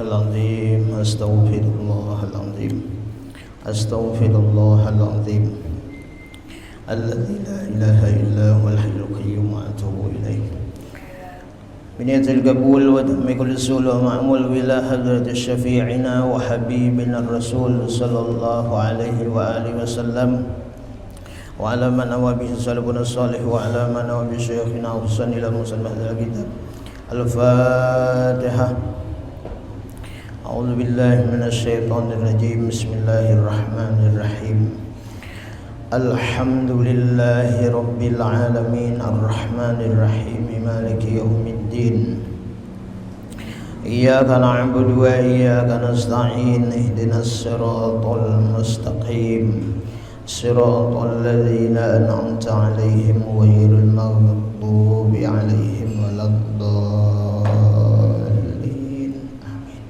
Astaghfirullahaladzim. Astaghfirullahaladzim. Astaghfirullahaladzim. Alladzi la ilaha illa huwal hayyul qayyum wa atubu ilaih. Biniyatil qabul wa tammi kulli sul wa ma'mul bila hadrat syafi'ina wa habibina rasul sallallahu alaihi wa alihi wasallam wa ala man wa bihi salafun salih wa ala man wa bi syekhina Husain ila musannaf al-kitab. Al-Fatihah. A'udzu billahi minasy syaithanir rajim. Bismillahirrahmanirrahim. Alhamdulillahi rabbil alamin arrahmanir rahim maliki yaumiddin. Iyyaka na'budu wa iyyaka nasta'in ihdinas siratal mustaqim siratal ladzina an'amta 'alaihim ghairil maghdubi 'alaihim waladdallin. Amin.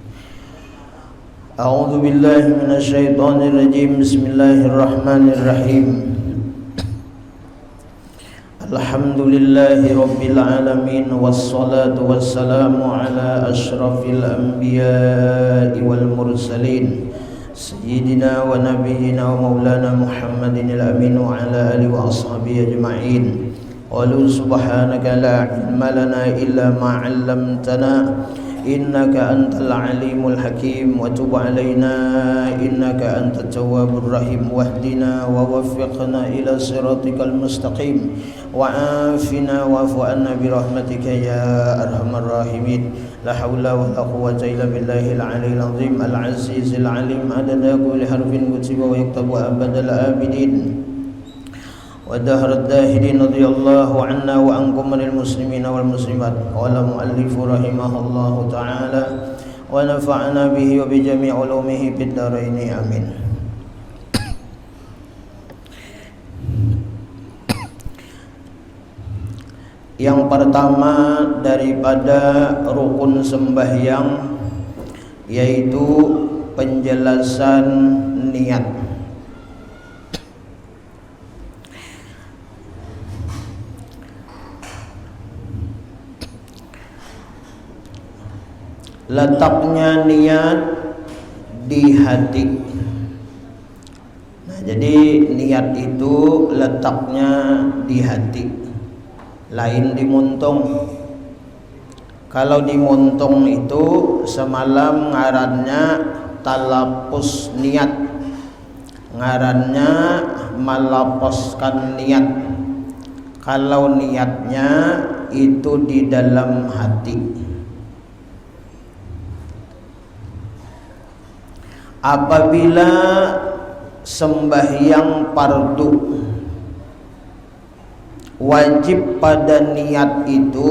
A'udzu billahi minasy syaithanir rajim. Bismillahirrahmanirrahim. Alhamdulillahi rabbil alamin wassalatu wassalamu ala asyrafil anbiya'i wal mursalin sayyidina wa nabiyyina wa maulana Muhammadin al-amin wa ala alihi wa ashabihi ajma'in. Qalu subhanaka la ilma lana illa ma 'allamtana innaka antal alimul hakim wa tub alaina innaka antat tawwabur rahim wahdina wa waffiqna ila siratikal mustaqim wa afina wa'fu anna bi rahmatika ya arhamar rahimin. La haula wa la quwwata illa billahil aliyyil azim al azizil alim adada kulli harfin kutiba wa yaktabu abadal abidin wa dahrad dahidin radhiyallahu anna wa ankum minal muslimina wal muslimat. Qala muallifu rahimahullahu ta'ala wa nafa'ana bihi wa bi jami' ulumihi fid dharain amin. Yang pertama daripada rukun sembahyang yaitu penjelasan niat. Letaknya niat di hati. Nah, jadi niat itu letaknya di hati, lain di muntung. Kalau di muntung itu semalam ngarannya talapus niat, ngarannya melaposkan niat. Kalau niatnya itu di dalam hati. Apabila sembahyang fardu, wajib pada niat itu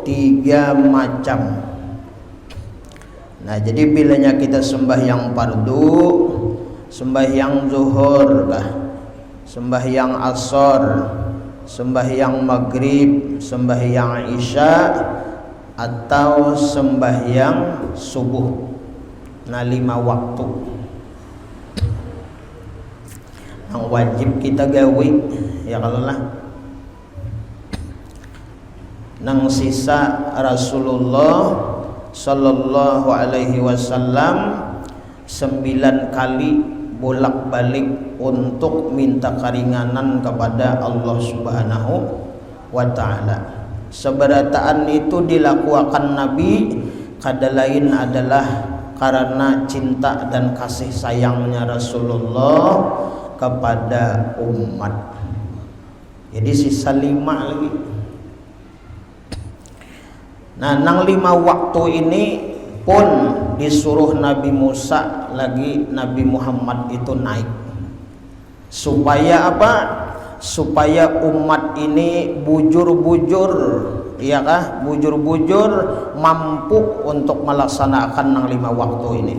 3 macam. Nah, jadi bilanya kita sembahyang fardu, sembahyang zuhur lah, sembahyang asar, sembahyang maghrib, sembahyang isya, atau sembahyang subuh. Nah, 5 waktu yang wajib kita gawe ya kalau lah. Nang sisa Rasulullah sallallahu alaihi wasallam 9 kali bolak-balik untuk minta keringanan kepada Allah Subhanahu wa taala. Seberataan itu dilakukan Nabi kada lain adalah karena cinta dan kasih sayangnya Rasulullah kepada umat. Jadi sisa 5 lagi. Nah, nang 5 waktu ini pun disuruh Nabi Musa lagi Nabi Muhammad itu naik. Supaya apa? Supaya umat ini bujur-bujur, iya kah? Bujur-bujur mampu untuk melaksanakan nang 5 waktu ini.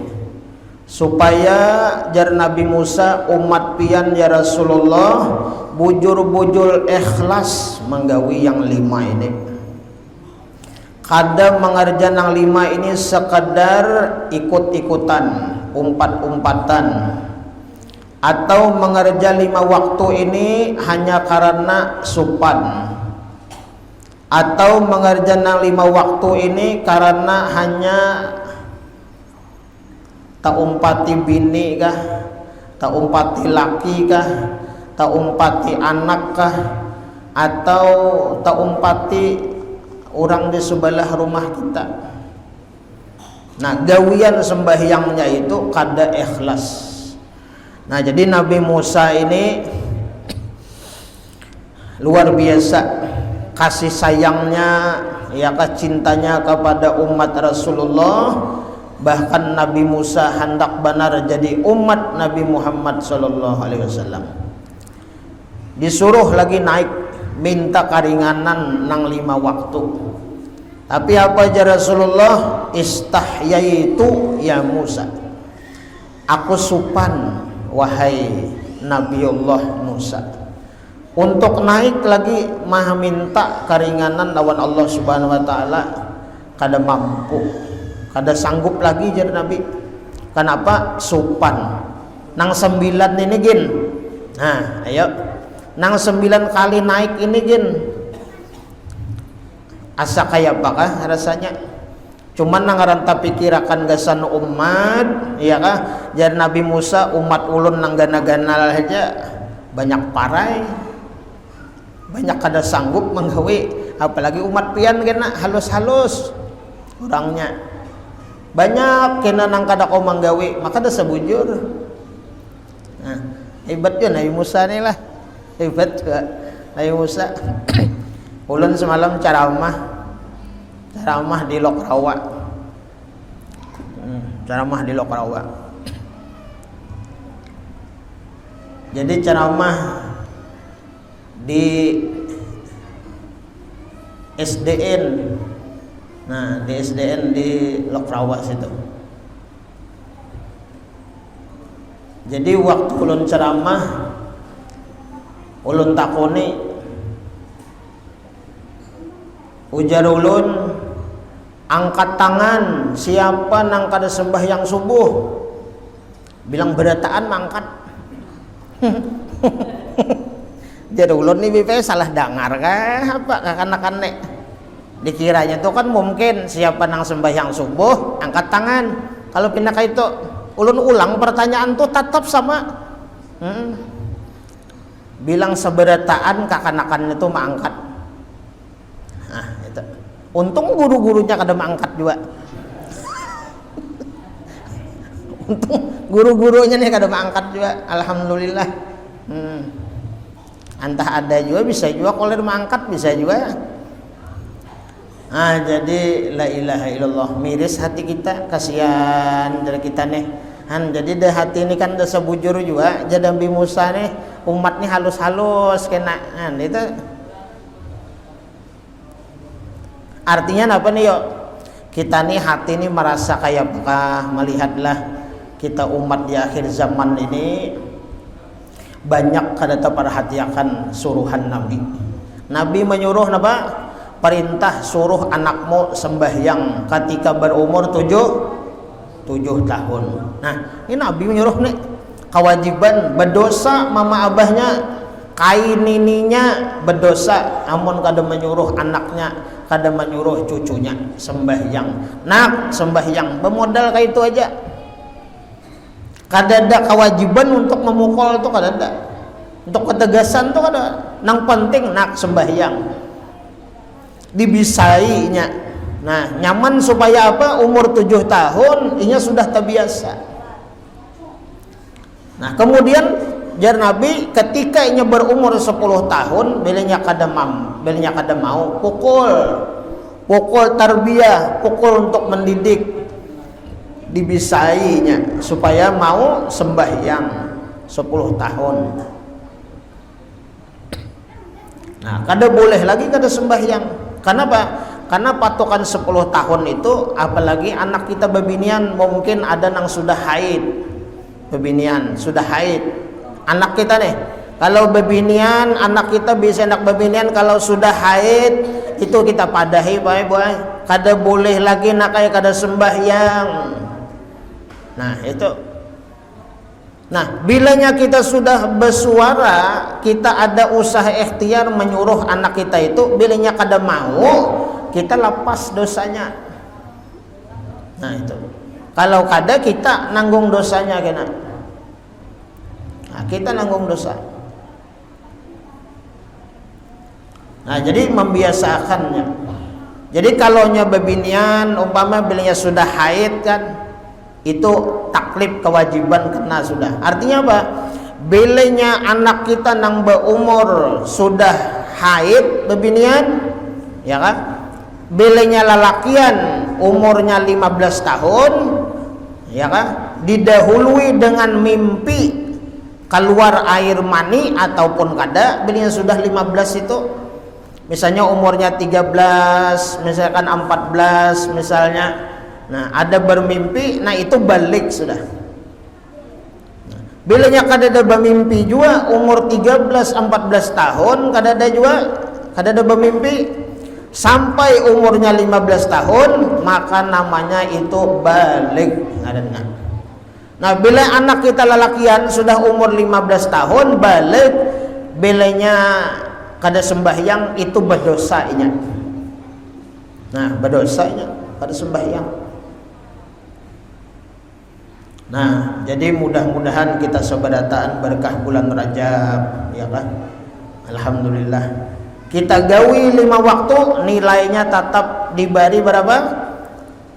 Supaya jar Nabi Musa umat pian ya Rasulullah bujur-bujur ikhlas menggawi yang 5 ini. Kada mengerja nang 5 ini sekadar ikut-ikutan, umpat-umpatan, atau mengerja 5 waktu ini hanya karena supan, atau mengerjakan 5 waktu ini karena hanya tak umpati bini kah, tak umpati laki kah, tak umpati anak kah, atau tak umpati orang di sebelah rumah kita. Nah, gawian sembahyangnya itu kada ikhlas. Nah, jadi Nabi Musa ini luar biasa kasih sayangnya, ya cintanya kepada umat Rasulullah. Bahkan Nabi Musa hendak benar jadi umat Nabi Muhammad sallallahu alaihi wasallam. Disuruh lagi naik minta keringanan nang 5 waktu. Tapi apa aja Rasulullah? Istahyaitu ya Musa. Aku supan wahai Nabiullah Musa. Untuk naik lagi maha minta keringanan lawan Allah Subhanahu wa taala kada mampu, kada sanggup lagi jar Nabi. Kenapa? Supan. Nang 9 ini gin. Nah, ayo. Nang 9 kali naik ini gin. Asa kaya apakah rasanya? Cuman nang ranta pikirakan gasan umat, iya kah? Jar Nabi Musa umat ulun nang gana-gana aja banyak parai. Banyak kada sanggup menggawe, apalagi umat pian kena halus-halus orangnya. Banyak kena nang kada kau menggawe, maka dah sebujur. Nah, hebat ya Nabi Musa ni lah. Hebat juga Nabi Musa. Ulun semalam ceramah di Lokrawa. Ceramah di Lokrawa. Jadi ceramah di SDN. Nah, di SDN di Lokrawa situ. Jadi waktu ulun ceramah, ulun takoni, ujar ulun, angkat tangan siapa nang kada sembahyang subuh. Bilang berataan mangkat. Jadi ulun ni bipe salah dengar kah apa kakanak-kanak nek. Dikiranya itu kan mungkin siapa nang sembahyang subuh angkat tangan. Kalau pindah ke itu ulun ulang pertanyaan tuh tetap sama. Bilang seberataan kakanak-kanak itu mangkat. Nah, itu. Untung guru-gurunya kada mangkat juga. Untung guru-gurunya nih kada mangkat juga. Alhamdulillah. Entah ada juga bisa juga kalau mangkat bisa juga. Ah, jadi la ilaha illallah, miris hati kita, kasihan dari kita nih. Jadi dah hati ini kan dah sebujur juga. Jadi Nabi Musa nih umat nih halus-halus kena. Itu artinya apa nih yuk? Kita nih hati nih merasa kayak apakah, melihatlah kita umat di akhir zaman ini banyak kada terperhatikan suruhan Nabi. Nabi menyuruh apa? Perintah suruh anakmu sembahyang ketika berumur 7 tahun. Nah, ini Nabi menyuruh nih kewajiban berdosa mama abahnya, kainininya berdosa, amun kada menyuruh anaknya, kada menyuruh cucunya sembahyang. Nak sembahyang bermodal kayak itu aja. Kada ada kewajiban untuk memukul tuh kada ada. Untuk ketegasan tuh kada. Nang penting nak sembahyang. Dibisainya. Nah, nyaman supaya apa? Umur 7 tahun inya sudah terbiasa. Nah, kemudian jar Nabi ketika inya berumur 10 tahun bilanya kada mau pukul tarbiyah, pukul untuk mendidik, dibisainya supaya mau sembahyang 10 tahun. Nah, kada boleh lagi kada sembahyang. Kenapa? Karena patokan 10 tahun itu, apalagi anak kita bebinian, mungkin ada yang sudah haid. Bebinian, sudah haid. Anak kita nih, kalau bebinian, anak kita bisa anak bebinian kalau sudah haid, itu kita padahi, boy. Kada boleh lagi nak kayak kada sembahyang. Nah, itu. Nah, bilanya kita sudah bersuara, kita ada usaha ikhtiar menyuruh anak kita itu, bilanya kada mau, kita lepas dosanya. Nah, itu. Kalau kada kita nanggung dosanya kena. Nah, kita nanggung dosa. Nah, jadi membiasakannya. Jadi kalau nya bebinian umpama bilanya sudah haid kan, itu taklif kewajiban kena sudah. Artinya apa? Bilanya anak kita nang berumur sudah haid bebinian, ya kan? Bilanya lalakian umurnya 15 tahun, ya kan? Didahului dengan mimpi keluar air mani ataupun kada, bilanya sudah 15 itu. Misalnya umurnya 13, misalkan 14 misalnya. Nah, ada bermimpi, nah itu balik sudah. Bilanya kada ada bermimpi juga umur 13 14 tahun kada ada juga, kada ada bermimpi sampai umurnya 15 tahun, maka namanya itu balik. Nah, bila anak kita lelakian sudah umur 15 tahun balik, bilanya kada sembahyang itu berdosanya. Nah, berdosanya kada sembahyang. Nah, jadi mudah-mudahan kita sobadataan berkah bulan Rajab, ya kan? Alhamdulillah. Kita gawi 5 waktu, nilainya tetap diberi berapa?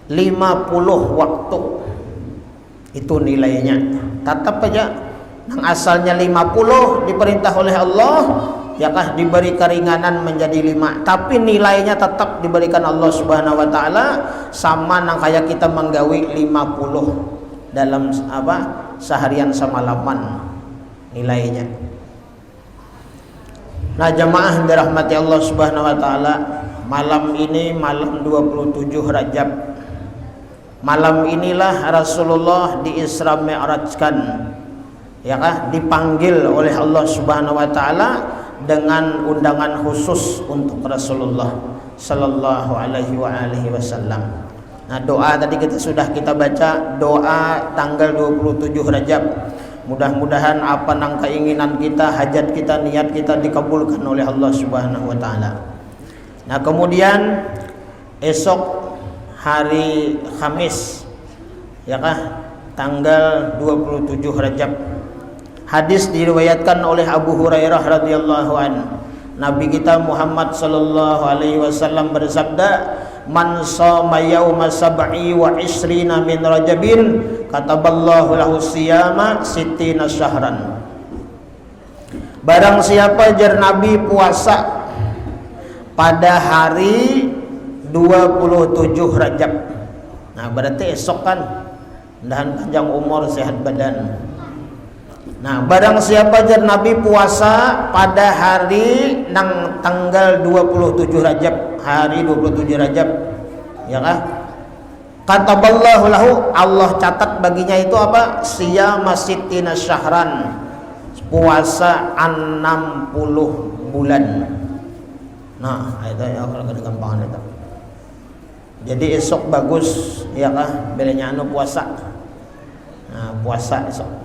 50 waktu. Itu nilainya. Tetap aja. Yang asalnya 50 diperintah oleh Allah, ya kah diberi keringanan menjadi 5, tapi nilainya tetap diberikan Allah Subhanahu wa taala sama nang kayak kita menggawi 50 dalam apa seharian semalaman nilainya. Nah, jamaah yang dirahmati Allah Subhanahu wa taala, malam ini malam 27 Rajab. Malam inilah Rasulullah di Isra Mi'rajkan, ya kah dipanggil oleh Allah Subhanahu wa taala dengan undangan khusus untuk Rasulullah sallallahu alaihi wasallam. Nah, doa tadi sudah kita baca, doa tanggal 27 Rajab. Mudah-mudahan apa nang keinginan kita, hajat kita, niat kita dikabulkan oleh Allah Subhanahu wa taala. Nah, kemudian esok hari Kamis, ya kah, tanggal 27 Rajab. Hadis diriwayatkan oleh Abu Hurairah radhiyallahu anhu. Nabi kita Muhammad sallallahu alaihi wasallam bersabda, "Man shoma yauma sab'i wa isrina min Rajabin, kataballahu lahu siyama sittina syahran." Barang siapa jar Nabi puasa pada hari 27 Rajab. Nah, berarti esok kan, mudahan panjang umur, sehat badan. Nah, barang siapa jar Nabi puasa pada hari nang tanggal 27 Rajab, hari 27 Rajab, ya kah? Kataballahu lahu, Allah catat baginya itu apa? Siyama sittina syahran, puasa 60 bulan. Nah, itu ya kalau ada gampangan itu. Jadi esok bagus, ya kah? Bilanya anu puasa. Nah, puasa esok.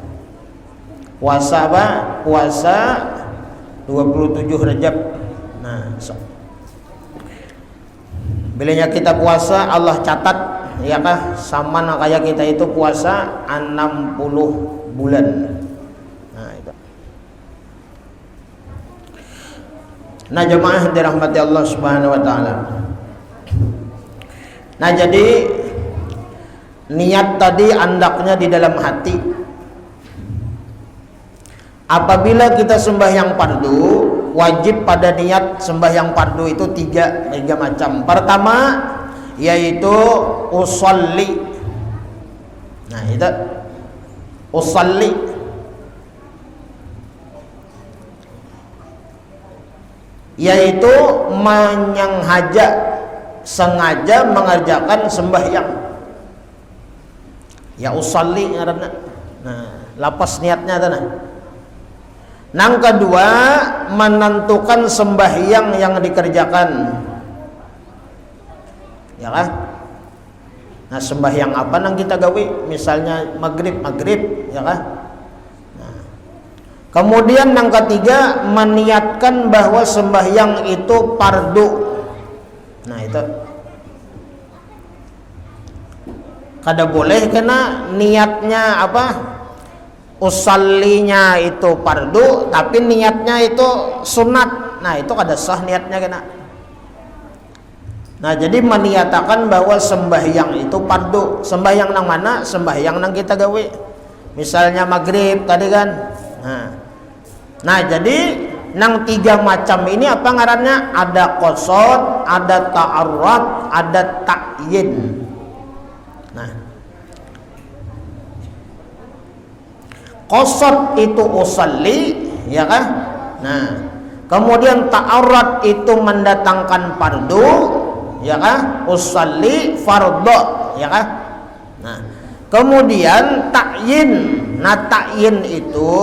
Puasa apa? Puasa 27 Rajab. Nah, esok. Bilanya kita puasa, Allah catat, ya kah? Sama kayak kita itu puasa 60 bulan. Nah, itu. Nah, jemaah dirahmati Allah Subhanahu wa taala. Nah, jadi niat tadi andaknya di dalam hati. Apabila kita sembahyang fardu, wajib pada niat sembahyang fardu itu tiga macam. Pertama yaitu usolli. Nah, itu usolli. Yaitu menyenghaja, sengaja mengerjakan sembahyang. Ya usolli ngaranna. Nah, lapas niatnya tanah. Nang kedua, menentukan sembahyang yang dikerjakan, ya kan? Nah, sembahyang apa nang kita gawe? Misalnya maghrib, ya kan? Nah, kemudian yang ketiga, meniatkan bahwa sembahyang itu fardu. Nah, itu. Kada boleh kena niatnya apa? Usallinya itu fardu tapi niatnya itu sunat. Nah, itu kada sah niatnya kena. Nah, jadi meniatakan bahwa sembahyang itu fardu. Sembahyang nang mana? Sembahyang nang kita gawe. Misalnya maghrib tadi kan. Nah, jadi nang 3 macam ini apa ngarannya? Ada qasad, ada ta'arrud, ada ta'yin. Nah, qasad itu usalli, ya kan? Nah, kemudian ta'arrud itu mendatangkan fardu, ya kan? Usalli fardhu, ya kan? Nah, kemudian ta'yin. Nah, ta'yin itu,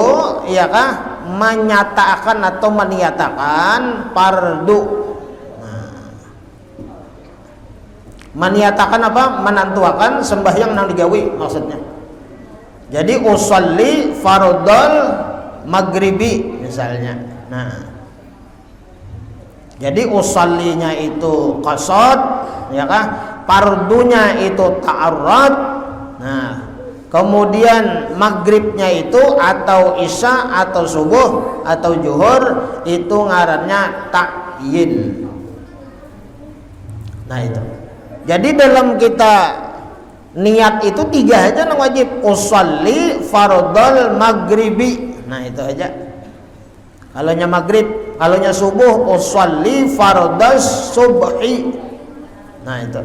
ya kan? Menyatakan atau meniatakan fardu. Meniatakan apa? Menentukan sembahyang nang digawe maksudnya. Jadi usolli fardhul maghribi misalnya. Nah, jadi usollinya itu qasad, ya kan? Fardunya itu ta'arrud. Nah, kemudian maghribnya itu atau isya atau subuh atau zuhur itu ngarannya ta'yin. Nah, itu. Jadi dalam kita niat itu 3 aja yang wajib. Usolli fardhul maghribi. Nah, itu aja. Kalaunya maghrib, kalaunya subuh usolli fardhus subhi. Nah, itu.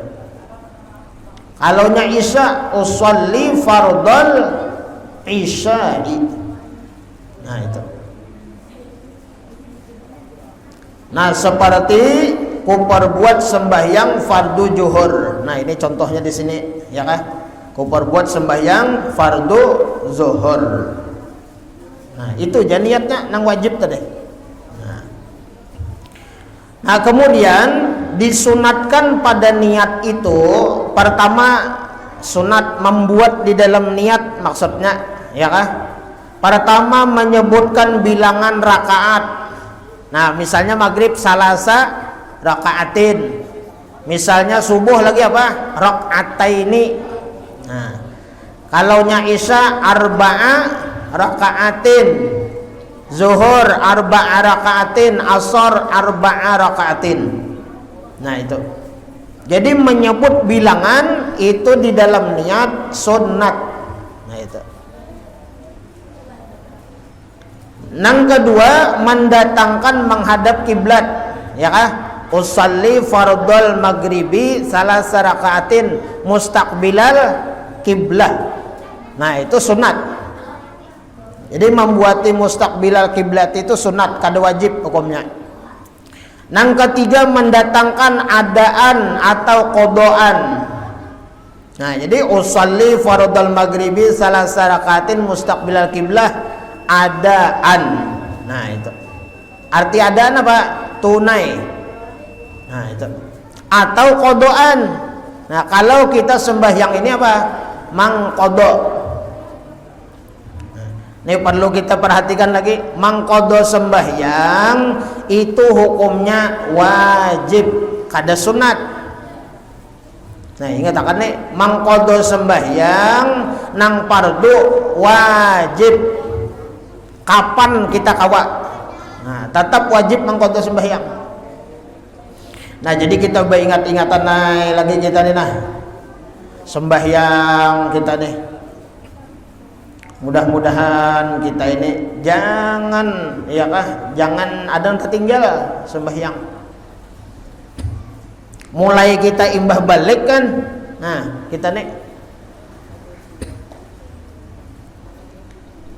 Kalaunya isya usolli fardhul isya'i. Nah, itu. Nah, seperti ku perbuat sembahyang fardu zuhur. Nah, ini contohnya di sini, ya kan? Ku perbuat sembahyang fardu zuhur. Nah, itu jadi niatnya nang wajib tadi. Nah, kemudian disunatkan pada niat itu pertama sunat membuat di dalam niat maksudnya, ya kan? Pertama menyebutkan bilangan rakaat. Nah, misalnya maghrib salasa rakaatin. Misalnya subuh lagi apa? Rakaataini. Nah, kalaunya isya arba'a rakaatin. Zuhur arba'a rakaatin, asar arba'a rakaatin. Nah, itu. Jadi menyebut bilangan itu di dalam niat sunnat. Nah, itu. Nang kedua mendatangkan menghadap kiblat, ya kan? Usalli fardhul maghribi salasa rakaatin mustaqbilal kiblah. Nah, itu sunat. Jadi membuati mustaqbilal kiblat itu sunat, kada wajib hukumnya. Nang ketiga mendatangkan adaan atau qadaan. Nah, jadi usalli fardhul maghribi salasa rakaatin mustaqbilal kiblah adaan. Nah, itu. Arti adaan apa? Tunai. Nah, itu. Atau qadaan. Nah, kalau kita sembahyang ini apa? Mangqadha. Ini perlu kita perhatikan lagi. Mangqadha sembahyang itu hukumnya wajib, kada sunat. Nah, ingat akan nih, mangqadha sembahyang nang fardu wajib. Kapan kita kawa? Nah, tetap wajib mangqadha sembahyang. Nah, jadi kita ingat-ingatan lagi kita nih nah. Sembahyang kita nih. Mudah-mudahan kita ini jangan, ya kah, jangan ada yang ketinggalan sembahyang. Mulai kita imbah balik kan, nah kita nih.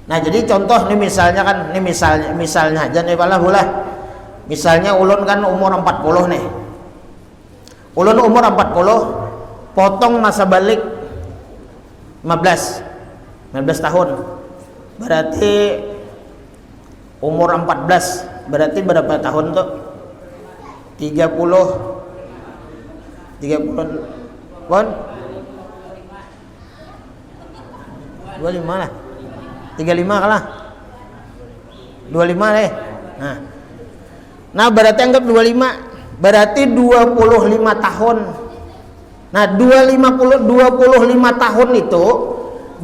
Nah, jadi contoh nih misalnya kan, nih misalnya aja nih boleh. Misalnya ulun kan umur 40 nih. Ulun umur 40, potong masa balik 15 tahun. Berarti umur 14 berarti berapa tahun tuh? 30 pon 25 lah. 35 kalah. 25 deh. Nah berarti anggap 25. Berarti 25 tahun. Nah 25 tahun itu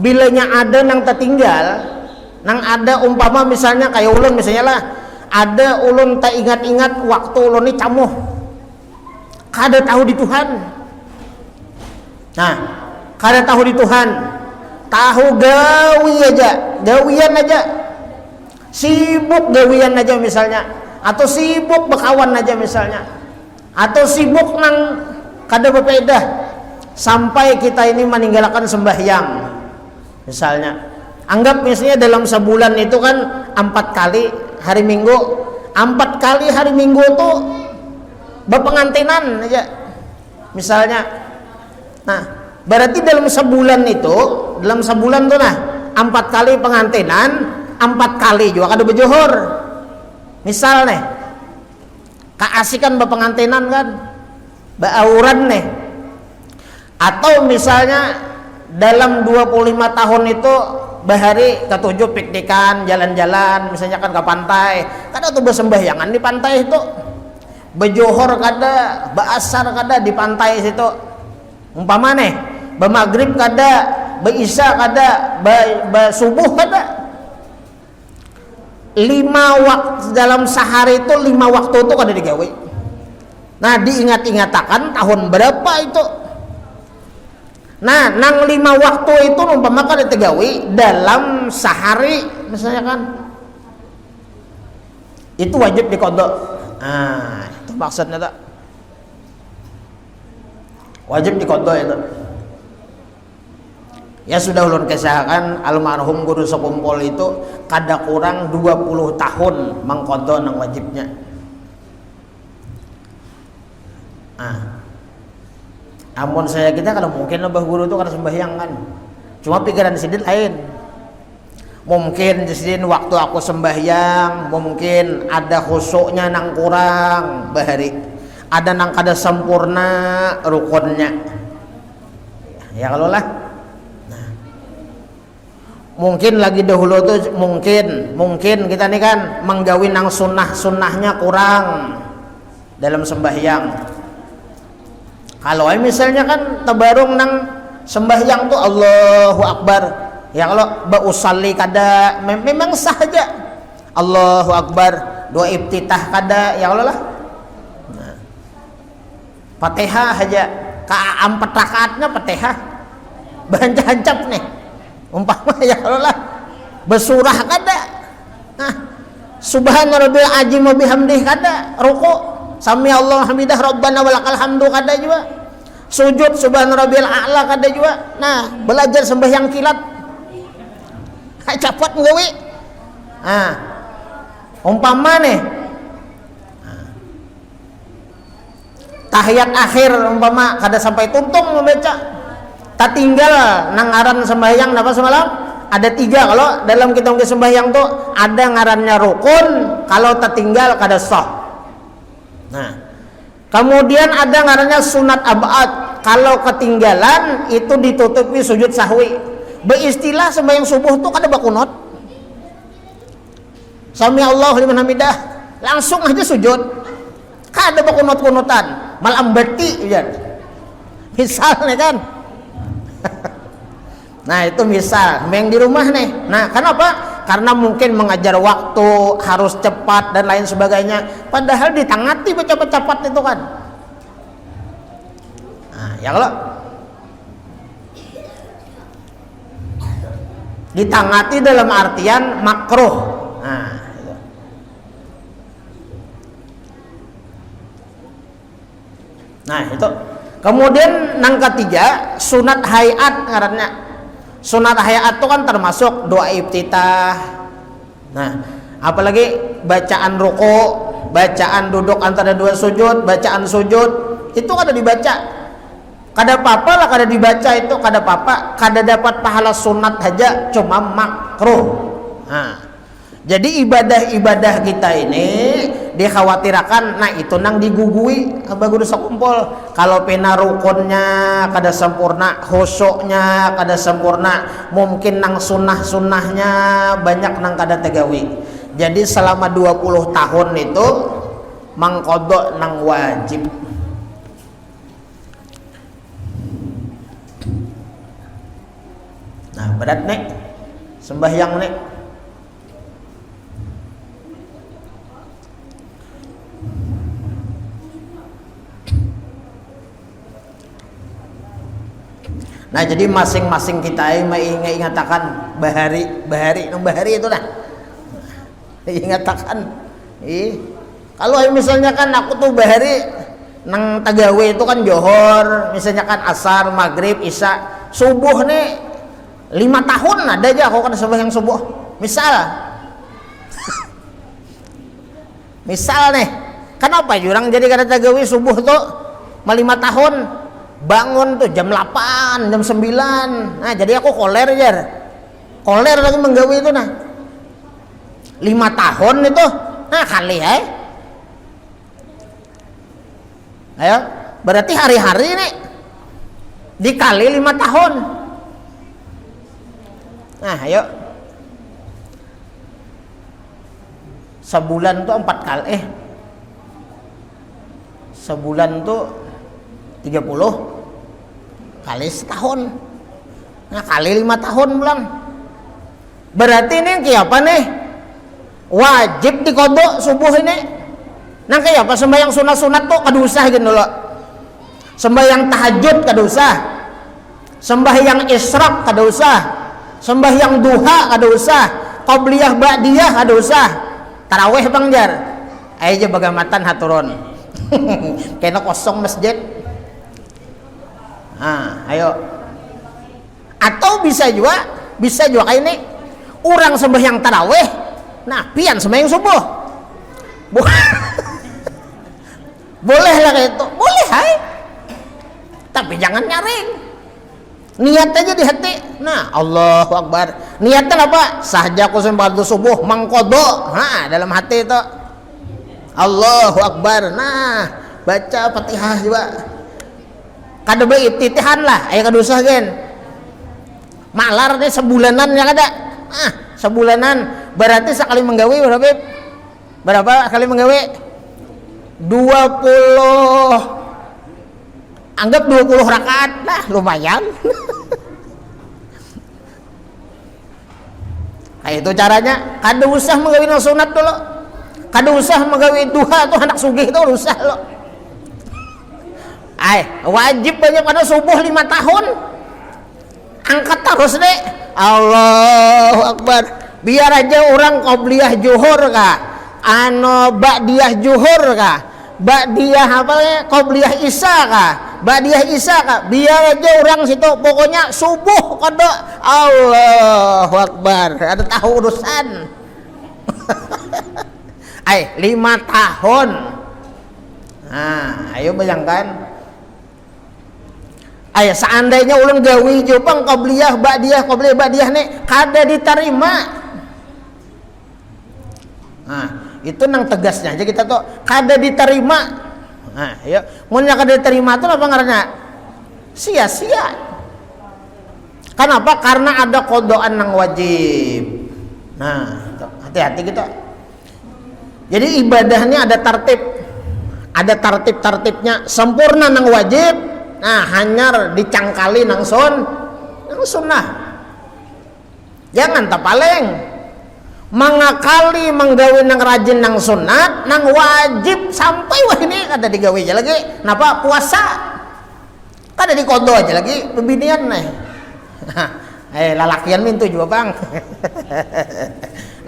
bilanya ada nang tertinggal, nang ada umpama misalnya kayak ulun misalnya lah, ada ulun tak ingat-ingat waktu ulun ini camuh kada tahu di Tuhan. Nah kada tahu di Tuhan, tahu gawian aja, sibuk gawian aja misalnya, atau sibuk berkawan aja misalnya, atau sibuk nang kada bepedah sampai kita ini meninggalkan sembahyang misalnya. Anggap misalnya dalam sebulan itu kan 4 kali hari Minggu, 4 kali hari Minggu tuh berpengantinan aja misalnya. Nah berarti dalam sebulan tuh nah 4 kali pengantinan, 4 kali juga kada berjohor misal nih, keasikan berpengantinan kan berauran nih. Atau misalnya dalam 25 tahun itu bahari ketujuh piknikan, jalan-jalan misalnya kan ke pantai, kada tuh bersembahyangan di pantai itu, bejohor kada, beasar kada di pantai situ umpama nih, bemaghrib kada, beisya kada, subuh kada. 5 waktu dalam sehari itu 5 waktu itu kada digawe. Nah diingat-ingatakan tahun berapa itu. Nah nang 5 waktu itu umpama kada digawe dalam sehari misalnya kan, itu wajib diqadha. Nah itu maksudnya tak, wajib diqadha itu. Ya sudah ulun kesahakan almarhum guru sekumpul itu kada kurang 20 tahun mangqadha nang wajibnya. Amun saya kita kalau mungkin abah guru itu karena sembahyang kan, cuma pikiran sidin lain. Mungkin sidin waktu aku sembahyang mungkin ada khusyuknya nang kurang bahari, ada nang kada sempurna rukunnya ya kalau lah. Nah, mungkin lagi dahulu tuh mungkin kita nih kan menggawi nang sunnahnya kurang dalam sembahyang. Kalau misalnya kan tebarung nang sembahyang tuh Allahu Akbar, ya kalau bausalli kada memang saja Allahu Akbar, doa iftitah kada, ya kalau lah. Nah, Fatihah aja ka 4 rakaatnya Fatihah bancap nih umpama, ya kalau lah besurah kada. Nah, subhana rabbil azim wa bihamdihi kada, ruku sami Allahu hamidah rabbana walakal hamdu kada juga, sujud subhana rabbil a'la kada juga. Nah belajar sembahyang kilat cepat nggawi. Nah umpama nih tahiyat akhir umpama kada sampai tuntung membaca, tak tinggal nang ngaran sembahyang napa semalam ada 3. Kalau dalam kitab sembahyang tuh ada ngarannya rukun, kalau tertinggal kada sah. Nah, kemudian ada ngarannya sunat abad, kalau ketinggalan itu ditutupi sujud sahwi. Beristilah sembahyang subuh tuh kada bakunut, sami Allahu liman hamidah langsung aja sujud, kada bakunut-kunutan malam beti ya. Misalnya kan. Nah itu misal yang di rumah nih. Nah kenapa? Karena mungkin mengajar waktu harus cepat dan lain sebagainya, padahal ditangati cepat-cepat itu kan. Nah ya kalau ditangati dalam artian makruh. Nah itu. Kemudian nang ketiga sunat hayat ngarannya. Sunat hayat itu kan termasuk doa iftitah. Nah, apalagi bacaan ruku, bacaan duduk antara 2 sujud, bacaan sujud itu kada dibaca. Kada apa-apa lah kada dibaca itu, kada apa-apa, kada dapat pahala sunat aja, cuma makruh. Nah, jadi ibadah-ibadah kita ini dikhawatirkan, nah itu nang digugui abah guru sekumpul. Kalau pena rukunnya kada sempurna, khusyuknya kada sempurna, mungkin nang sunnah-sunnahnya banyak nang kada tegawi. Jadi selama 20 tahun itu mangkodok nang wajib. Nah, berat nek sembahyang nek. Nah, jadi masing-masing kita ingatakan bahari itu lah. Ingatakan, kalau misalnya kan aku tuh bahari nang Tagawe itu kan johor, misalnya kan asar, maghrib, isya, subuh nih 5 tahun ada aja aku kan sembahyang subuh. Misal nih, kenapa jurang jadi kada Tagawe subuh tuh 5 tahun? Bangun tuh jam 8, jam 9. Nah, jadi aku koler lagi menggawe itu nah. 5 tahun itu. Nah, kali ya. Ayo, berarti hari-hari nih dikali 5 tahun. Nah, ayo. Sebulan tuh 4 kali. Sebulan tuh 30 kali setahun. Nah, kali 5 tahun pulang. Berarti ini kayak apa nih? Wajib dikodok subuh ini. Nah, kayak apa sembahyang sunat-sunat tuh kada usah gitu loh. Sembahyang tahajud kada usah. Sembahyang isyraq kada usah. Sembahyang duha kada usah. Qabliyah ba'diyah kada usah. Tarawih Bang Jar. Aja bagamatan haturon. Kena kosong masjid. Nah, ayo. Atau bisa juga kayak ini orang sembahyang tarawih, nah pian sembahyang subuh. Boleh lah kayak itu, boleh hai. Tapi jangan nyaring. Niat aja di hati. Nah, Allahu Akbar. Niatnya apa? Sahaja aku sembahyang subuh mangkodo. Nah, dalam hati itu. Allahu Akbar. Nah, baca Fatihah juga. Kada baik titihan lah, ayo kada usah gen. Malar deh sebulanan yang ada. Sebulanan berarti sekali menggawe berapa kali menggawe? 20. Anggap 20 rakaat lah, lumayan. Nah, itu caranya. Kada usah menggawe sunat dulu. Kada usah menggawe duha tuh anak sugih itu usah lo. Wajib banyak pada subuh 5 tahun. Angkat terus deh. Allahu Akbar. Biar aja orang qobliyah zuhur kah, ba'diyah zuhur kah, ba'diyah apa ya, qobliyah isya kah, ba'diyah isya kah. Biar aja orang situ pokoknya subuh kodok. Allahu Akbar. Ada tahu urusan. 5 tahun. Nah, ayo bayangkan. Seandainya ulang gawi jopang qabliyah ba'diyah nih kada diterima. Nah, itu nang tegasnya aja kita tuh kada diterima. Nah, ya, mun kada diterima tuh apa ngarannya? Sia-sia. Kenapa? Karena ada kodoan nang wajib. Nah, hati-hati kita. Jadi ibadahnya ada tertib-tertibnya, sempurna nang wajib. Nah, hanyar dicangkali nang sunnah. Jangan tapaleng mangakali menggawe nang rajin nang sunat, nang wajib sampai wah ini kada digawe aja lagi. Napa? Puasa kada dikodo aja lagi pembinian nih. Lalakian mintu juga Bang.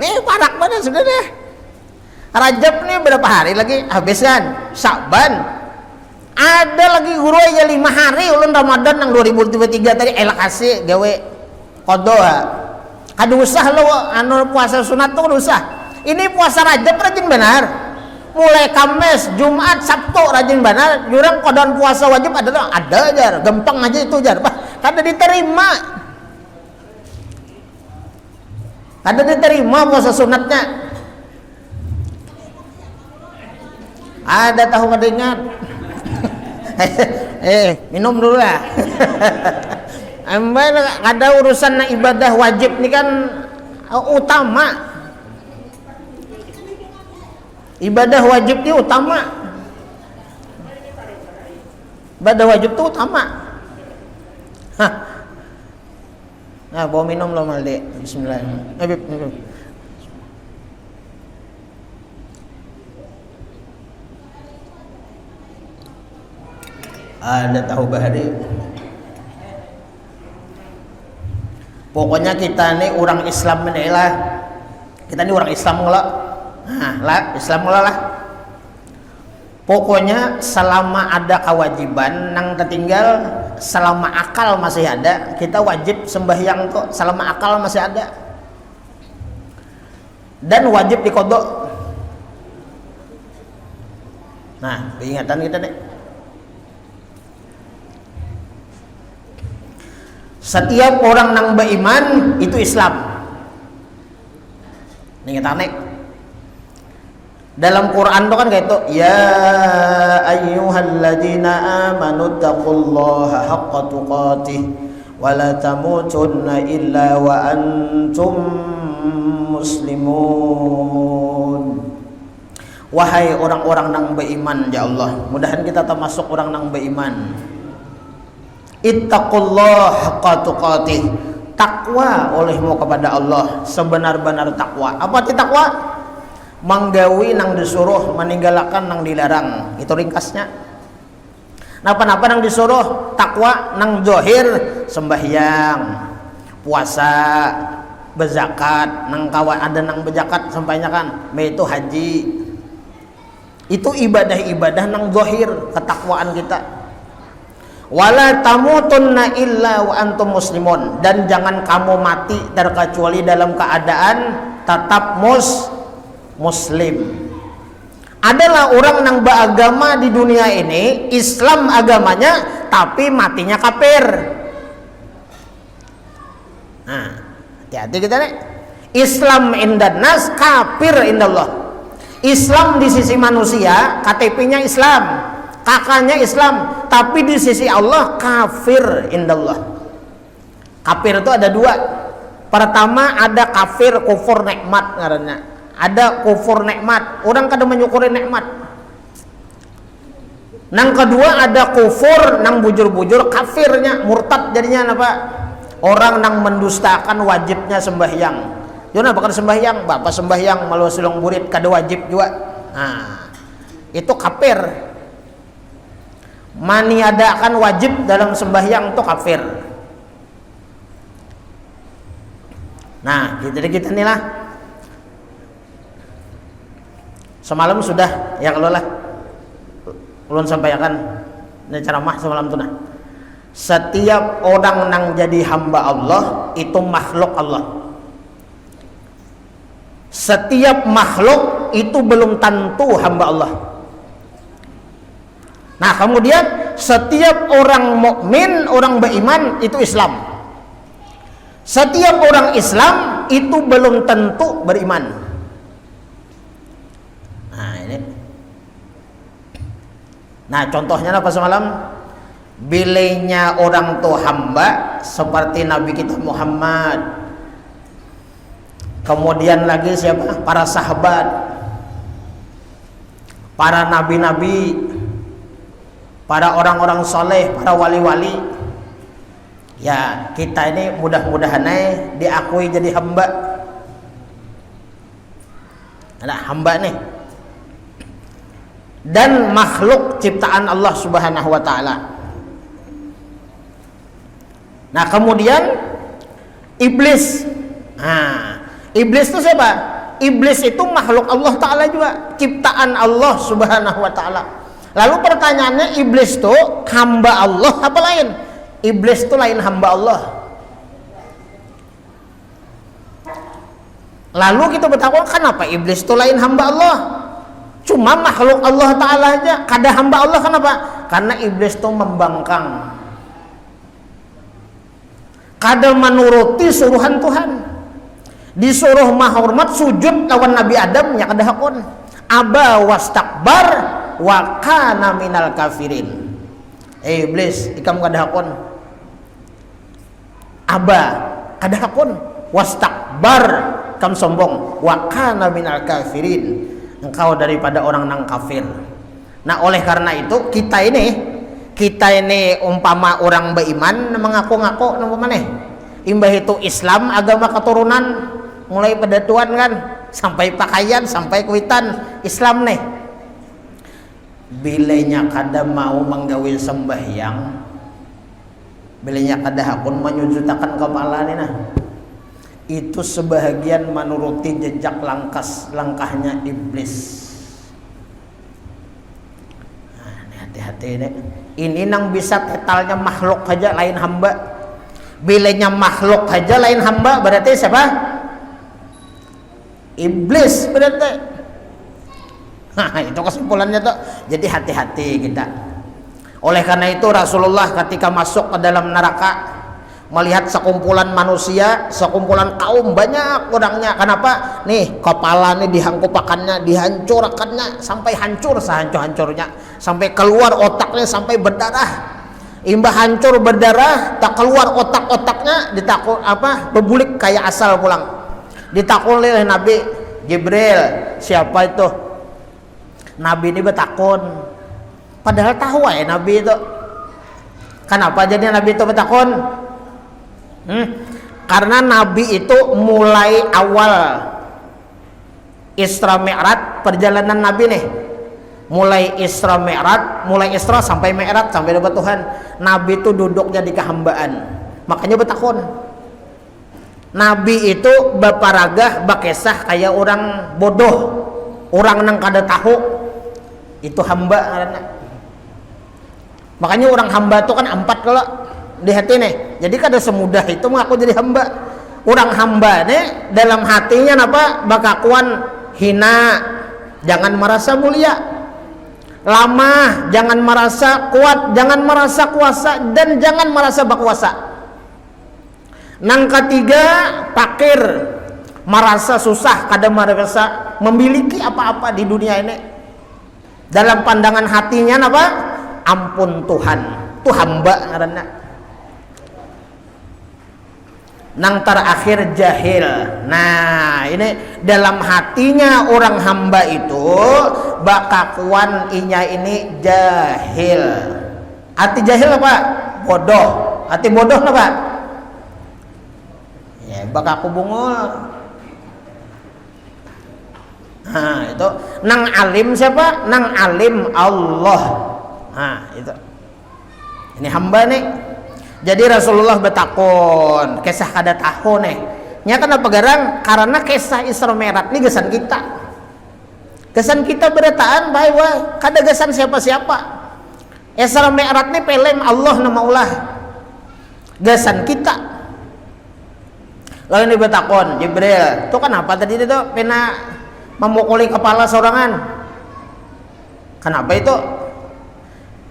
Nih parak banget sudah deh. Rajab nih berapa hari lagi habiskan? Sya'ban. Ada lagi guru aja 5 hari ulun Ramadan nang 2023 tadi kasih gawe kodo. Kada usah lo puasa sunat tuh kada usah. Ini puasa Rajab rajin benar. Mulai Kamis, Jumat, Sabtu rajin benar. Jurang kodoan puasa wajib ada jar. Gampang aja itu jar. Kada diterima. Kada diterima puasa sunatnya. Ada tahu kada ingat. Minum dulu lah. Ada urusan ibadah wajib ini kan utama. Ibadah wajib itu utama. Ibadah wajib itu utama. Nah, bawa minum lo Malde. Bismillahirrahmanirrahim. Ada tahu bahari. Pokoknya kita nih orang Islam ini lah. Kita nih orang Islam ngelak. Nah, lah Islam ngelak lah. Pokoknya selama ada kewajiban nang tertinggal, selama akal masih ada, kita wajib sembahyang tuh selama akal masih ada. Dan wajib dikodok. Nah, ingatan kita nih. Setiap orang nang beriman itu Islam. Ingat aneh. Dalam Quran itu kan kayak itu, ya ayyuhalladzina amanu taqullaha haqqa tuqatih wa la tamutunna illa wa antum muslimun. Wahai orang-orang nang beriman ya Allah, mudahan kita termasuk orang nang beriman. Ittaqullaha haqqa tuqatih, takwa olehmu kepada Allah sebenar-benar takwa. Apa itu takwa? Menggawi nang disuruh, meninggalkan nang dilarang. Itu ringkasnya. Napa-napa nang disuruh, takwa nang zohir, sembahyang, puasa, berzakat, nang kawan ada nang berzakat sampainya kan, itu haji. Itu ibadah-ibadah nang zohir, ketakwaan kita. Wala tamutunna illa wa antum muslimun, dan jangan kamu mati terkecuali dalam keadaan tetap muslim. Adalah orang yang beragama di dunia ini, Islam agamanya, tapi matinya kafir. Nah, hati-hati kita nih. Islam indan nas, kafir indallah. Islam di sisi manusia, KTP-nya Islam, kakaknya Islam, tapi di sisi Allah kafir indallah. Kafir itu ada dua. Pertama ada kafir kufur nikmat ngarannya. Ada kufur nikmat, orang kada menyukuri nikmat. Nang kedua ada kufur nang bujur-bujur kafirnya, murtad jadinya apa? Orang nang mendustakan wajibnya sembahyang. Jona bakal sembahyang, bapak sembahyang malu sulung burit kada wajib juga. Nah, itu kafir. Meniadakan wajib dalam sembahyang itu kafir. Nah, kita nih lah. Semalam sudah ya kalau lah ulun sampaikan ini ceramah semalam tuh nah. Setiap orang nang jadi hamba Allah itu makhluk Allah. Setiap makhluk itu belum tentu hamba Allah. Nah, kemudian setiap orang mukmin, orang beriman itu Islam. Setiap orang Islam itu belum tentu beriman. Nah, ini. Nah, contohnya apa semalam? Bilainya orang tua hamba seperti Nabi kita Muhammad. Kemudian lagi siapa? Para sahabat, para nabi-nabi, para orang-orang soleh, para wali-wali. Ya, kita ini mudah-mudahan diakui jadi hamba. Ada hamba nih. Dan makhluk ciptaan Allah Subhanahu wa taala. Nah, kemudian iblis. Nah, iblis itu siapa? Iblis itu makhluk Allah taala juga, ciptaan Allah Subhanahu wa taala. Lalu pertanyaannya, iblis itu hamba Allah apa lain? Iblis itu lain hamba Allah. Lalu kita bertanya, kenapa iblis itu lain hamba Allah? Cuma makhluk Allah Ta'ala aja, kada hamba Allah. Kenapa? Karena iblis itu membangkang, kada menuruti suruhan Tuhan. Disuruh mahormat sujud lawan Nabi Adam, ya kada hakun. Aba wastakbar wa kana minal kafirin. Iblis ikam kada hakun. Aba kada hakun, wastakbar kam sombong, wa kana minal kafirin, engkau daripada orang nang kafir. Nah, oleh karena itu kita ini umpama orang beriman mengaku-ngaku nama mana Imbah itu Islam agama keturunan, mulai pedatuan kan sampai pakaian sampai kuitan Islam nih. Bilenya kada mau menggawi sembahyang, bilenya kada hakun menyujutakan kepala nih nah. Itu sebahagian menuruti jejak langkahnya iblis. Nah, ini hati-hati deh. Ini nang bisa tetalnya makhluk aja lain hamba. Bilanya makhluk aja lain hamba, berarti siapa? Iblis berarti. Nah, itu kesimpulannya tuh. Jadi hati-hati kita. Oleh karena itu Rasulullah ketika masuk ke dalam neraka melihat sekumpulan manusia, sekumpulan kaum banyak orangnya. Kenapa? Nih kepala nih dihangkupakannya, dihancurkannya sampai hancur sehancur-hancurnya, sampai keluar otaknya sampai berdarah. Imbah hancur berdarah, tak keluar otak-otaknya, ditakut bebulik kayak asal pulang. Ditakut oleh Nabi Jibril, siapa itu? Nabi ini bertakun. Padahal tahu ya Nabi itu. Kenapa jadi Nabi itu bertakun? Karena Nabi itu mulai awal Isra Mi'raj perjalanan Nabi nih, mulai Isra Mi'raj, mulai Isra sampai Mi'raj sampai dapat Tuhan, Nabi itu duduknya di kehambaan, makanya bertakun. Nabi itu baparagah bakesah kayak orang bodoh, orang nang kada tahu itu hamba karena. Makanya orang hamba itu kan 4 kalau di hati nih, jadi kada semudah itu mengaku jadi hamba. Orang hamba nih dalam hatinya apa? Bakakuan hina, jangan merasa mulia. Lamah, jangan merasa kuat, jangan merasa kuasa, dan jangan merasa berkuasa. Nang ketiga, fakir, merasa susah, kada merasa memiliki apa-apa di dunia ini. Dalam pandangan hatinya apa? Ampun Tuhan, itu hamba karena. Nang terakhir jahil. Nah ini dalam hatinya orang hamba itu bakakuan inya ini jahil. Arti jahil apa? Bodoh. Arti bodoh apa? Ya bakaku bungul. Nah itu nang alim siapa? Nang alim Allah. Nah itu. Ini hamba nih. Jadi Rasulullah bertakun, kisah kada tahu nih. Nyata apa garang? Karena kisah Isra Mi'raj ini gesan kita. Gesan kita berataan bahwa kada gesan siapa-siapa. Isra Mi'raj ini pelem Allah nama ulah. Gesan kita. Lalu ini bertakun, Jibril, itu kenapa tadi itu pena memukuli kepala seorangan? Kenapa itu?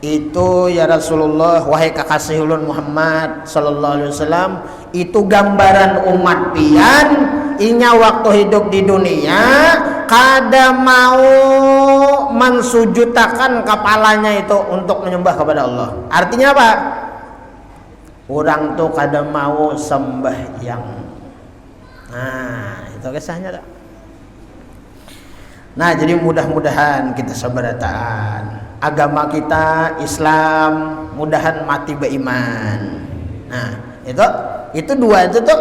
Itu ya Rasulullah, wahai kekasih ulun Muhammad sallallahu alaihi wasallam, itu gambaran umat pian inya waktu hidup di dunia kada mau mensujudkan kepalanya itu untuk menyembah kepada Allah. Artinya apa? Orang tuh kada mau sembahyang. Nah itu kisahnya dah. Nah jadi mudah-mudahan kita sabarataan agama kita Islam, mudahan mati beriman. Nah itu dua itu tuh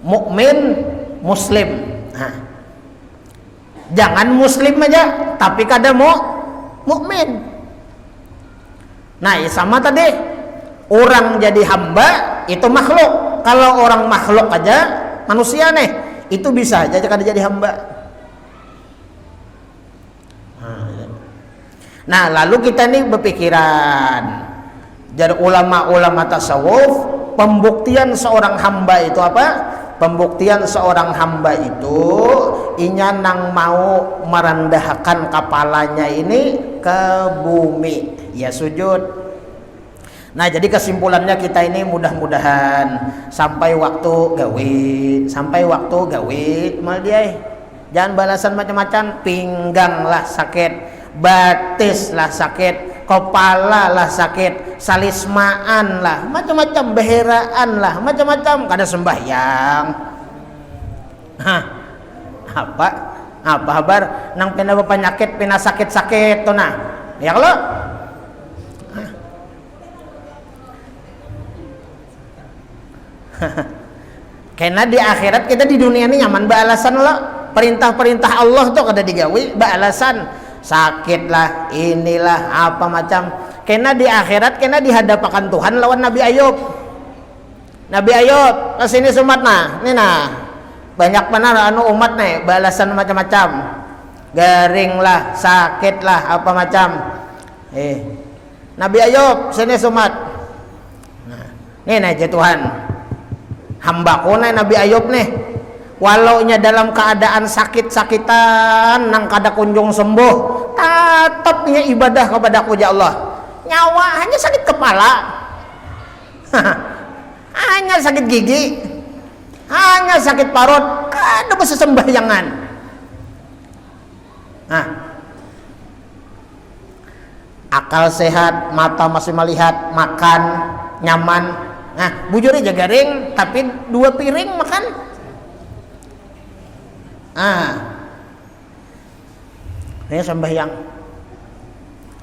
mukmin muslim. Nah, jangan muslim aja tapi kada mau mukmin. Nah sama tadi orang jadi hamba itu makhluk. Kalau orang makhluk aja manusia nih itu bisa aja kada jadi hamba. Nah lalu kita nih berpikiran dari ulama-ulama tasawuf, pembuktian seorang hamba itu apa? Pembuktian seorang hamba itu inya nang mau merendahkan kepalanya ini ke bumi, ya sujud. Nah jadi kesimpulannya kita ini mudah-mudahan sampai waktu gawe mal dia jangan balasan macam-macam, pinggang lah sakit, batis lah sakit, kepala lah sakit, salismaan lah, macam-macam, beheraan lah, macam-macam, kada sembahyang. Hah, apa kabar? Nang pina penyakit, pina sakit-sakit tuh nah, ya kalau Karena di akhirat kita di dunia ini nyaman balasan lo perintah-perintah Allah tuh kada digawi balasan sakit lah inilah apa macam. Karena di akhirat kena dihadapakan Tuhan lawan Nabi Ayub. Nabi Ayub kesini sumat nah ini nah banyak mana anu umat nih balasan macam-macam garing lah sakit lah apa macam. Nabi Ayub sini sumat nah ini nah Tuhan hambaku nih Nabi Ayub nih walau nya dalam keadaan sakit-sakitan nang kada kunjung sembuh tetapnya ibadah kepada aku ya Allah. Nyawa hanya sakit kepala hanya sakit gigi hanya sakit parut kada bisa sembahyangan. Nah akal sehat mata masih melihat makan nyaman. Nah, bujur aja garing, tapi 2 piring makan. Ini sembahyang.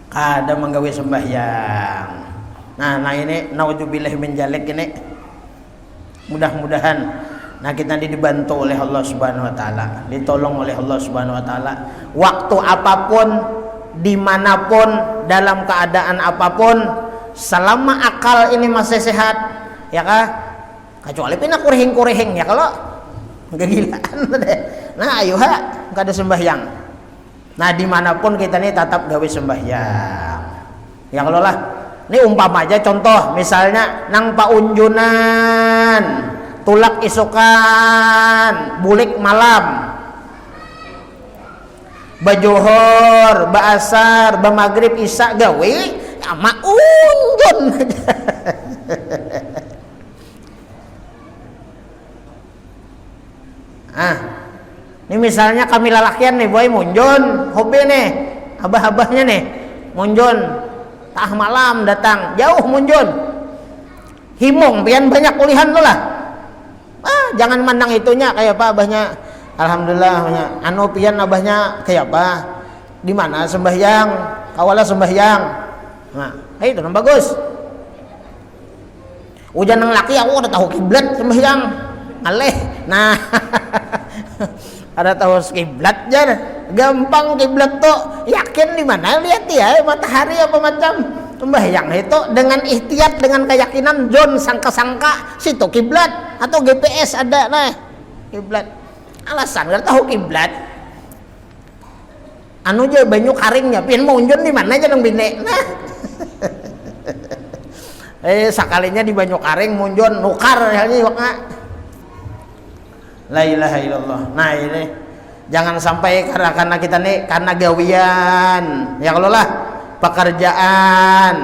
Kada menggawe sembahyang. Nah ini naudzubillah min dzalik ini. Mudah-mudahan nah kita dibantu oleh Allah Subhanahu wa taala, ditolong oleh Allah Subhanahu wa taala. Waktu apapun, dimanapun, dalam keadaan apapun, selama akal ini masih sehat. Ya kah? Kecuali pina kurehing-kurehing ya kalau kegilaan deh. Nah ayo ha, kada sembahyang. Nah dimanapun kita nih tetap gawe sembahyang. Ya kalau lah, ini umpama aja contoh, misalnya nang paunjunan, tulak isukan, bulik malam, bajohor, baasar, bamagrib, isya gawe, ama unjun aja. Ini misalnya kami lalakian nih boy munjon hobi nih abah-abahnya nih munjon tah malam datang jauh munjon himong pian banyak kulihan tuh lah jangan mandang itunya kayak apa abahnya alhamdulillah anu pian abahnya kayak apa di mana sembahyang kawala sembahyang nah itu kan bagus hujan nang laki aku udah tahu kiblat sembahyang aleh nah ada tahu kiblat aja gampang kiblat tuh yakin di mana lihat ya matahari apa macam sembahyang itu dengan ihtiyat dengan keyakinan zon sangka-sangka situ kiblat atau GPS ada nah kiblat alasan nggak tahu kiblat anu aja banyu karingnya pian munjun di mana aja dong bine nah sekalinya di banyu karing munjun nukar halnya wakna la ilaha illallah. Nah ini jangan sampai karena kita nih karena gawian ya kalau lah pekerjaan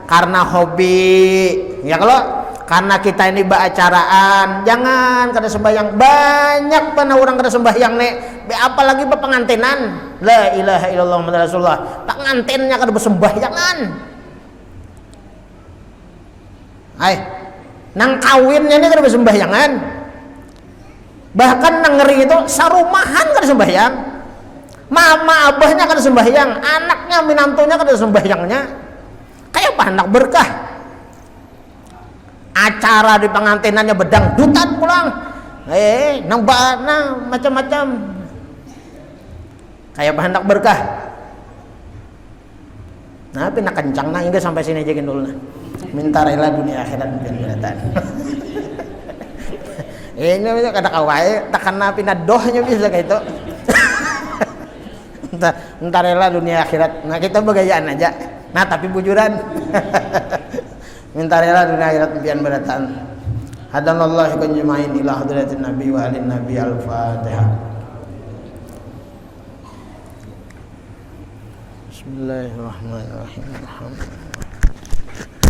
karena hobi ya kalau karena kita ini baacaraan jangan kada sembahyang banyak pana orang kada sembahyang nih apalagi pengantinan la ilaha illallah Muhammad Rasulullah pengantinnya kada bersembahyangan nang kawinnya ini kada bersembahyangan bahkan nang ngeri itu sarumahan kada sembahyang mama abahnya kada sembahyang anaknya minantunya kada sembahyangnya kayak apa anak berkah acara di pengantinannya bedangdutan pulang nang macam-macam kayak apa anak berkah nah pina kencang nah hingga sampai sini aja dulu nah minta rela dunia akhirat mungkin beratan ini kada kawai takkan napi nadohnya bisa kayak itu entar rela dunia akhirat nah kita begayaan aja nah tapi bujuran minta rela dunia akhirat impian beratan hadanallahu kunjumain ila hadratin nabi wa alin nabi al-fatihah bismillahirrahmanirrahim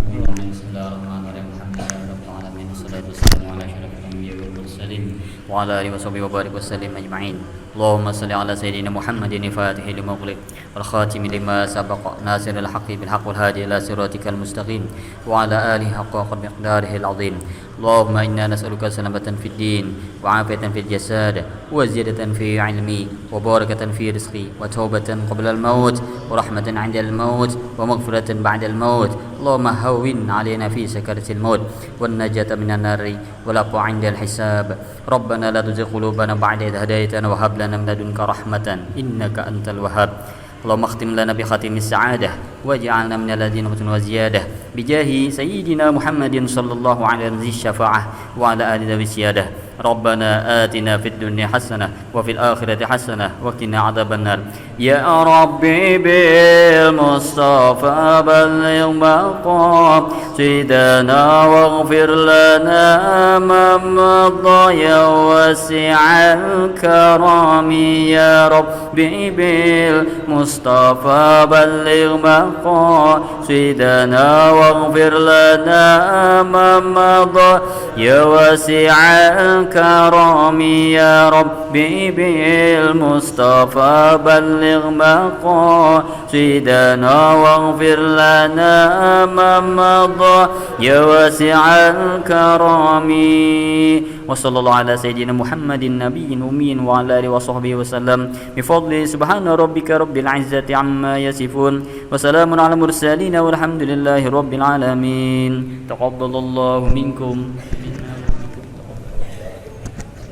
bismillahirrahmanirrahim alhamdulillahirabbil alamin wassalatu wassalamu ala asyrafil anbiya'i wal mursalin wa ala alihi washabihi wa barik wasallim ajma'in Allahumma salli ala sayyidina Muhammadin fatihi lima ughliq wal khatimi lima sabaqa nasiril haqqi bil haqqi wal hadi ila siratikal mustaqim wa ala alihi haqqa miqdarihi al azim Allahumma inna nas'aluka salamatan fid din wa afiyatan fil jasad wa ziyadatan fi ilmi wa barakatan fi rizqi wa taubatan qabla al maut wa rahmatan 'inda al maut wa maghfiratan ba'da al maut اللهم هون علينا في سكرة الموت والنجاة من النار والعفو عند الحساب ربنا لا تزغ قلوبنا بعد إذ هديتنا وهب لنا من لدنك رحمة إنك أنت الوهاب اللهم اختم لنا بختم السعادة واجعلنا من الذين أوتوا وزيادة بجاه سيدنا محمد صلى الله عليه وسلم الشفاعة وعلى آله ذوي السيادة ربنا آتنا في الدنيا حسنة وفي الآخرة حسنة وقنا عذاب النار يا ربي بالمصطفى بلغ مقاصدنا واغفر لنا ما مضى يا واسع الكرم يا ربي بالمصطفى بلغ مقاصدنا واغفر لنا ما مضى يا واسع الكرم يا ربي بالمصطفى بلغ مقاصدنا واغفر لنا ما مضى يا واسع الكرم وصلى الله على سيدنا محمد النبي الأمي وعلى آله وصحبه وسلم بفضل سبحان ربك رب العزة عما يصفون وسلام على المرسلين والحمد لله رب العالمين تقبل الله منكم